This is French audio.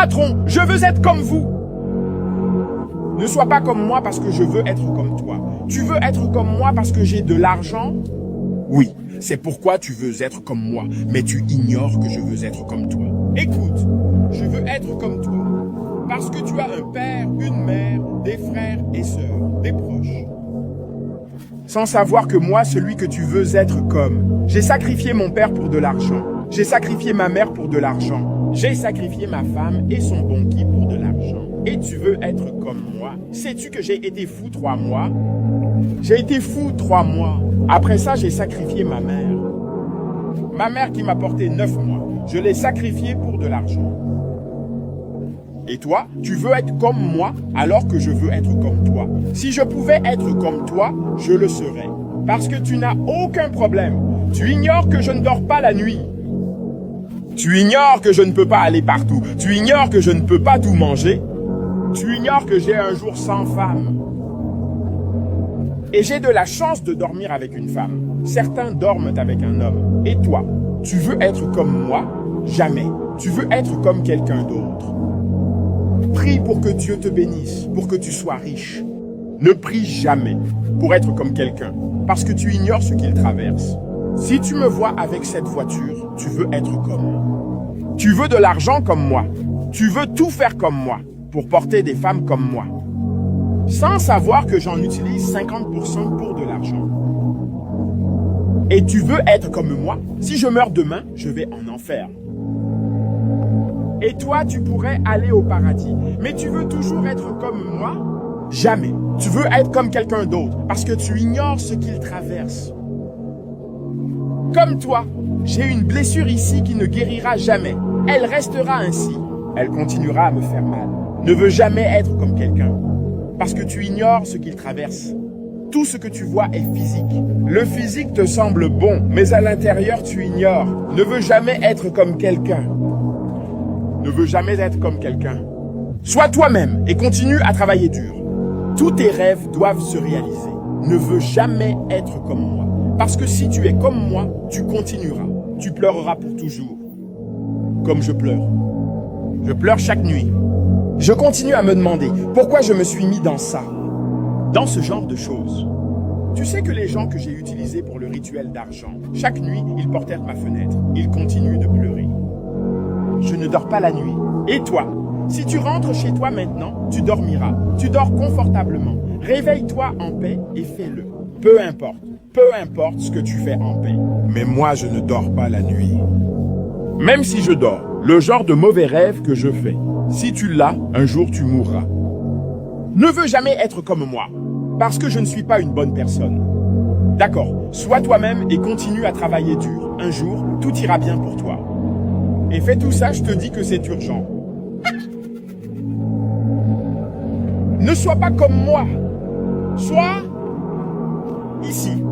Patron, je veux être comme vous. Ne sois pas comme moi parce que je veux être comme toi. Tu veux être comme moi parce que j'ai de l'argent? Oui, c'est pourquoi tu veux être comme moi, mais tu ignores que je veux être comme toi. Écoute, je veux être comme toi parce que tu as un père, une mère, des frères et sœurs, des proches. Sans savoir que moi, celui que tu veux être comme, j'ai sacrifié mon père pour de l'argent. J'ai sacrifié ma mère pour de l'argent. J'ai sacrifié ma femme et son banquier pour de l'argent. Et tu veux être comme moi? Sais-tu que j'ai été fou 3 mois? J'ai été fou 3 mois. Après ça, j'ai sacrifié ma mère. Ma mère qui m'a porté 9 mois. Je l'ai sacrifiée pour de l'argent. Et toi, tu veux être comme moi alors que je veux être comme toi. Si je pouvais être comme toi, je le serais. Parce que tu n'as aucun problème. Tu ignores que je ne dors pas la nuit. Tu ignores que je ne peux pas aller partout. Tu ignores que je ne peux pas tout manger. Tu ignores que j'ai un jour sans femme. Et j'ai de la chance de dormir avec une femme. Certains dorment avec un homme. Et toi, tu veux être comme moi? Jamais. Tu veux être comme quelqu'un d'autre. Prie pour que Dieu te bénisse, pour que tu sois riche. Ne prie jamais pour être comme quelqu'un, parce que tu ignores ce qu'il traverse. Si tu me vois avec cette voiture, tu veux être comme moi. Tu veux de l'argent comme moi. Tu veux tout faire comme moi, pour porter des femmes comme moi. Sans savoir que j'en utilise 50% pour de l'argent. Et tu veux être comme moi? Si je meurs demain, je vais en enfer. Et toi, tu pourrais aller au paradis. Mais tu veux toujours être comme moi? Jamais. Tu veux être comme quelqu'un d'autre parce que tu ignores ce qu'il traverse. Comme toi, j'ai une blessure ici qui ne guérira jamais. Elle restera ainsi. Elle continuera à me faire mal. Ne veux jamais être comme quelqu'un parce que tu ignores ce qu'il traverse. Tout ce que tu vois est physique. Le physique te semble bon, mais à l'intérieur, tu ignores. Ne veux jamais être comme quelqu'un. Ne veux jamais être comme quelqu'un. Sois toi-même et continue à travailler dur. Tous tes rêves doivent se réaliser. Ne veux jamais être comme moi. Parce que si tu es comme moi, tu continueras. Tu pleureras pour toujours. Comme je pleure. Je pleure chaque nuit. Je continue à me demander pourquoi je me suis mis dans ça. Dans ce genre de choses. Tu sais que les gens que j'ai utilisés pour le rituel d'argent, chaque nuit, ils portèrent ma fenêtre. Ils continuent de pleurer. Je ne dors pas la nuit. Et toi? Si tu rentres chez toi maintenant, tu dormiras. Tu dors confortablement. Réveille-toi en paix et fais-le. Peu importe ce que tu fais en paix. Mais moi, je ne dors pas la nuit. Même si je dors, le genre de mauvais rêve que je fais, si tu l'as, un jour tu mourras. Ne veux jamais être comme moi, parce que je ne suis pas une bonne personne. D'accord, sois toi-même et continue à travailler dur. Un jour, tout ira bien pour toi. Et fais tout ça, je te dis que c'est urgent. Ne sois pas comme moi. Sois ici.